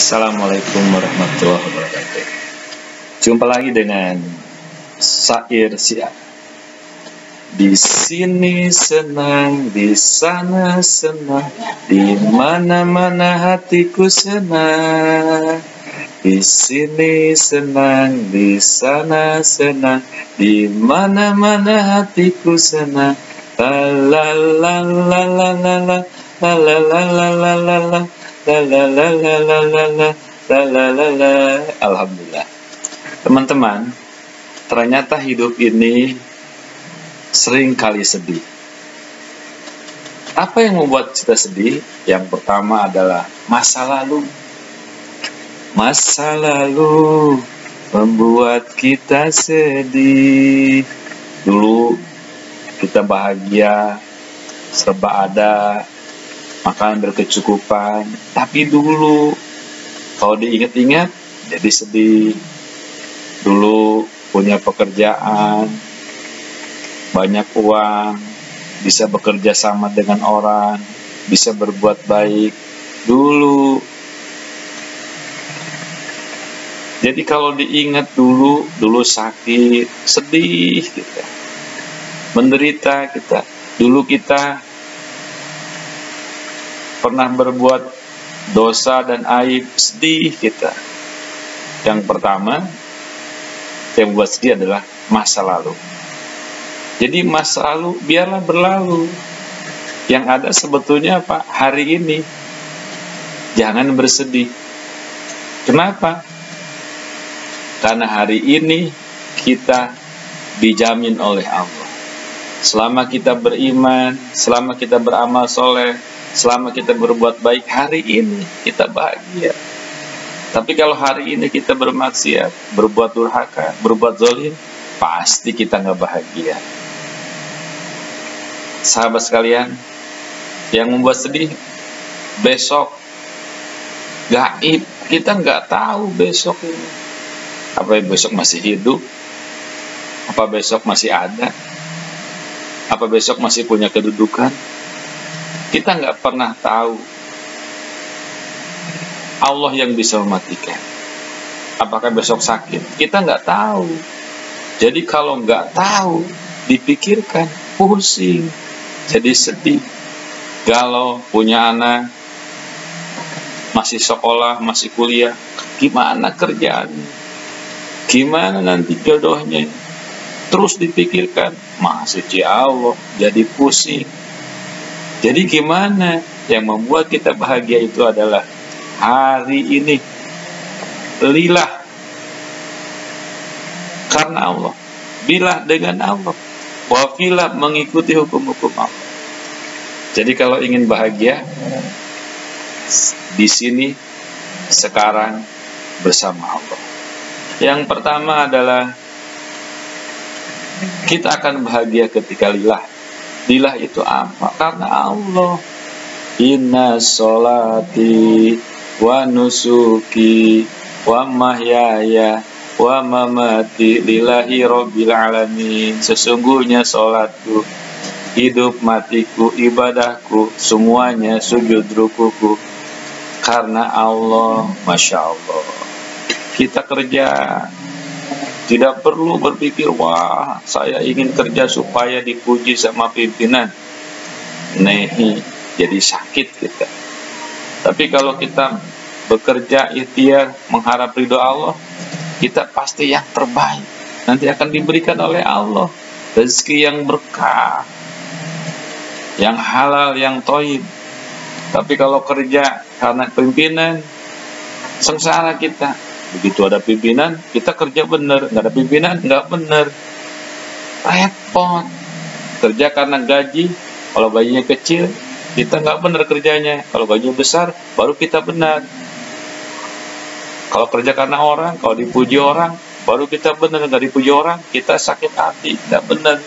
Assalamualaikum warahmatullahi wabarakatuh. Jumpa lagi dengan Syair Syiar. Di sini senang, di sana senang, di mana-mana hatiku senang. Di sini senang, di sana senang, di mana-mana hatiku senang. La la la la la la la la la la la la la la. La la la la la la la la la la la. Alhamdulillah. Teman-teman, ternyata hidup ini sering kali sedih. Apa yang membuat kita sedih? Yang pertama adalah masa lalu. Masa lalu membuat kita sedih. Dulu kita bahagia, serba ada, makanan berkecukupan, tapi dulu kalau diingat-ingat jadi sedih. Dulu punya pekerjaan, banyak uang, bisa bekerja sama dengan orang, bisa berbuat baik dulu. Jadi kalau diingat dulu sakit, sedih kita, menderita kita. Dulu kita pernah berbuat dosa dan aib, sedih kita. Yang pertama yang membuat sedih adalah masa lalu. Jadi masa lalu biarlah berlalu. Yang ada sebetulnya apa? Hari ini. Jangan bersedih. Kenapa? Karena hari ini kita dijamin oleh Allah. Selama kita beriman, selama kita beramal soleh, selama kita berbuat baik, hari ini kita bahagia. Tapi kalau hari ini kita bermaksiat, berbuat durhaka, berbuat zalim, pasti kita nggak bahagia. Sahabat sekalian, yang membuat sedih, besok gaib, kita nggak tahu besok ini. Apa besok masih hidup? Apa besok masih ada? Apa besok masih punya kedudukan? Kita nggak pernah tahu. Allah yang bisa mematikan. Apakah besok sakit? Kita nggak tahu. Jadi kalau nggak tahu, dipikirkan, pusing, jadi sedih. Kalau punya anak, masih sekolah, masih kuliah, gimana kerjaannya? Gimana nanti jodohnya? Terus dipikirkan, masih Allah, jadi pusing. Jadi gimana? Yang membuat kita bahagia itu adalah hari ini lillah, karena Allah, billah dengan Allah, wafilah mengikuti hukum-hukum Allah. Jadi kalau ingin bahagia, di sini sekarang bersama Allah. Yang pertama adalah kita akan bahagia ketika lillah. Lillah itu apa? Karena Allah. Inna sholati wa nusuki wa mahyaya wa mamati lillahi rabbil alamin. Sesungguhnya sholatku, hidup matiku, ibadahku, semuanya sujud rukuku karena Allah. Masya Allah. Kita kerja, tidak perlu berpikir, wah saya ingin kerja supaya dipuji sama pimpinan. Nehi, jadi sakit kita. Tapi kalau kita bekerja ikhtiar mengharap ridho Allah, kita pasti yang terbaik. Nanti akan diberikan oleh Allah rezeki yang berkah, yang halal, yang thayyib. Tapi kalau kerja karena pimpinan, sengsara kita. Begitu ada pimpinan, kita kerja benar. Nggak ada pimpinan, nggak benar. Repot. Kerja karena gaji, kalau gajinya kecil, kita nggak benar kerjanya. Kalau gajinya besar, baru kita benar. Kalau kerja karena orang, kalau dipuji orang, baru kita benar. Nggak dipuji orang, kita sakit hati, nggak benar.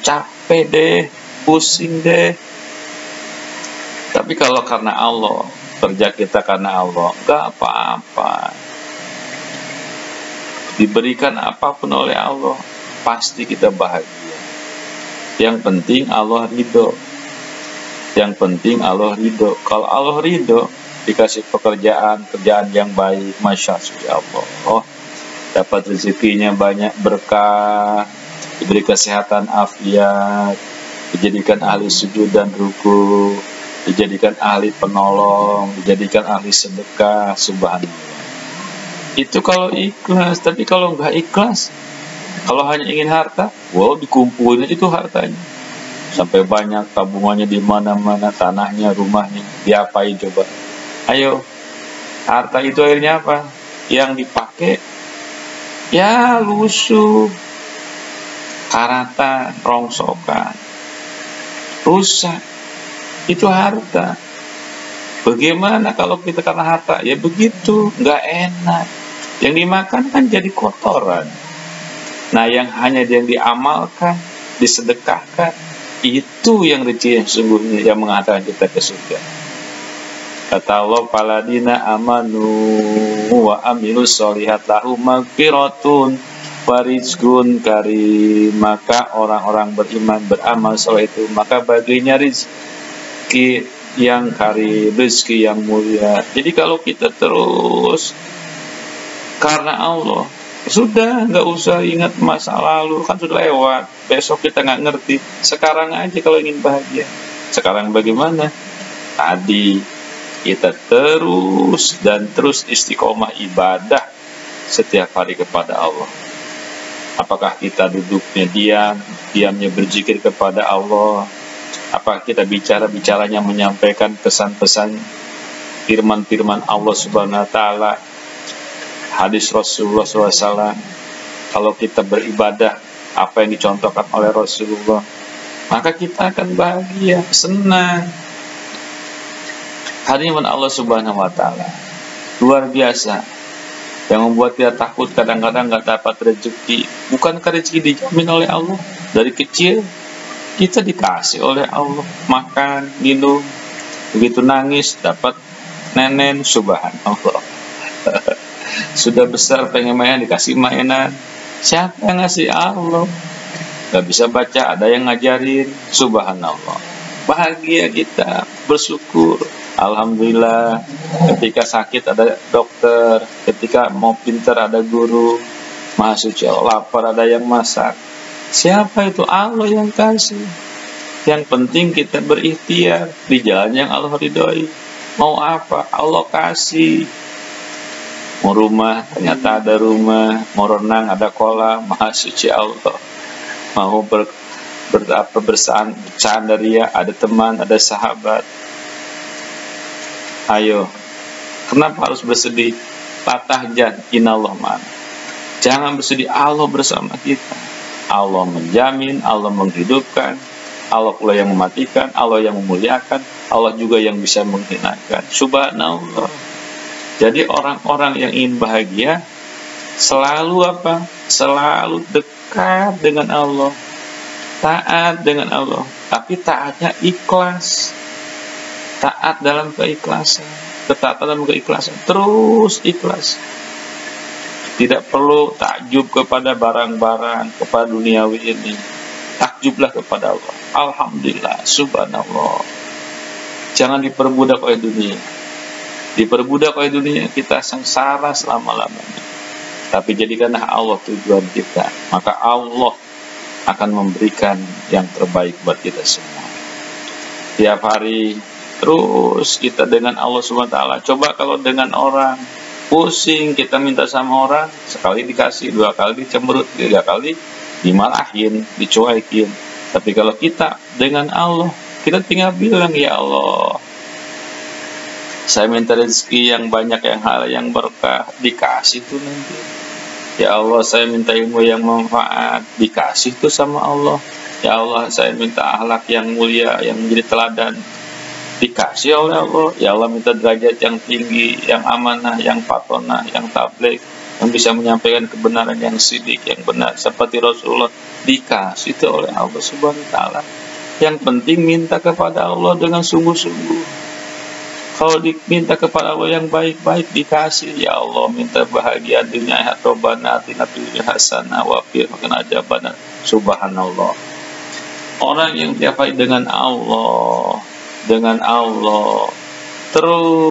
Capek deh, pusing deh. Tapi kalau karena Allah, kerja kita karena Allah, nggak apa-apa. Diberikan apapun oleh Allah, pasti kita bahagia. Yang penting Allah ridho. Yang penting Allah ridho. Kalau Allah ridho, dikasih pekerjaan yang baik, masya Allah, oh, dapat rezekinya banyak, berkah, diberi kesehatan afiat, dijadikan ahli sujud dan ruku, dijadikan ahli penolong, dijadikan ahli sedekah, subhanallah. Itu kalau ikhlas. Tapi kalau nggak ikhlas, kalau hanya ingin harta, wow, dikumpulin itu hartanya sampai banyak, tabungannya di mana-mana, tanahnya, rumahnya, diapain coba? Ayo, harta itu akhirnya apa? Yang dipakai ya lusuh, karatan, rongsokan, rusak. Itu harta. Bagaimana kalau kita karena harta? Ya begitu, nggak enak. Yang dimakan kan jadi kotoran. Nah, yang hanya yang diamalkan, disedekahkan, itu yang rezeki yang sesungguhnya yang mengatakan kita ke surga. Kata Allah, paladina amanu wa amilus solihat lahu magfiratun warizkun karim. Maka orang-orang beriman, beramal soleh itu, maka baginya rizki yang karim, rezeki yang mulia. Jadi kalau kita terus karena Allah, sudah nggak usah ingat masa lalu, kan sudah lewat, besok kita nggak ngerti. Sekarang aja kalau ingin bahagia. Sekarang bagaimana? Tadi kita terus dan terus istiqomah ibadah setiap hari kepada Allah. Apakah kita duduknya diam, diamnya berzikir kepada Allah? Apa kita bicaranya menyampaikan pesan-pesan firman-firman Allah Subhanahu wa Ta'ala, hadis Rasulullah SAW? Kalau kita beribadah apa yang dicontohkan oleh Rasulullah, maka kita akan bahagia, senang. Hadirin Allah Subhanahu wa Ta'ala, luar biasa. Yang membuat kita takut kadang-kadang nggak dapat rezeki. Bukankah rezeki dijamin oleh Allah dari kecil? Kita dikasih oleh Allah makan, minum, begitu nangis dapat nenen, subhanallah. Sudah besar pengen mainan, dikasih mainan. Siapa yang ngasih? Allah. Gak bisa baca, ada yang ngajarin, subhanallah. Bahagia kita, bersyukur, alhamdulillah. Ketika sakit ada dokter, ketika mau pintar ada guru, maha suci Allah, lapar ada yang masak. Siapa itu? Allah yang kasih. Yang penting kita berikhtiar di jalan yang Allah ridhoi. Mau apa? Allah kasih. Mau rumah, ternyata ada rumah. Mau renang, ada kolam. Maha suci Allah. Mau bercanda ria, ada teman, ada sahabat. Ayo, kenapa harus bersedih? La tahzan, inallah ma'ana. Jangan bersedih, Allah bersama kita. Allah menjamin, Allah menghidupkan, Allah pula yang mematikan, Allah yang memuliakan, Allah juga yang bisa menghinakan. Subhanallah. Jadi orang-orang yang ingin bahagia selalu apa? Selalu dekat dengan Allah, taat dengan Allah, tapi taatnya ikhlas. Taat dalam keikhlasan, ketaatan dalam keikhlasan, terus ikhlas. Tidak perlu takjub kepada barang-barang, kepada duniawi ini. Takjublah kepada Allah. Alhamdulillah, subhanallah. Jangan diperbudak oleh dunia. Diperbudak oleh dunia, kita sengsara selama-lamanya. Tapi jadikanlah Allah tujuan kita. Maka Allah akan memberikan yang terbaik buat kita semua. Tiap hari terus kita dengan Allah Subhanahu wa Ta'ala. Coba kalau dengan orang pusing, kita minta sama orang, sekali dikasih, dua kali dicemberut, tiga kali dimarahin, dicuekin. Tapi kalau kita dengan Allah, kita tinggal bilang, ya Allah, saya minta rezeki yang banyak, yang halal, yang berkah, dikasih tuh nanti. Ya Allah, saya minta ilmu yang manfaat, dikasih tuh sama Allah. Ya Allah, saya minta akhlak yang mulia, yang menjadi teladan, dikasih oleh Allah. Ya Allah, minta derajat yang tinggi, yang amanah, yang fatonah, yang tabligh, yang bisa menyampaikan kebenaran, yang sidik, yang benar seperti Rasulullah, dikasih itu oleh Allah Subhanahu wa Ta'ala. Yang penting minta kepada Allah dengan sungguh-sungguh. Kalau diminta kepada Allah yang baik-baik, dikasih. Ya Allah, minta bahagia dunia akhirat, Rabbana atina fid dunya hasanah wa qina adzabannar. Subhanallah. Orang yang tiap hari dengan Allah terus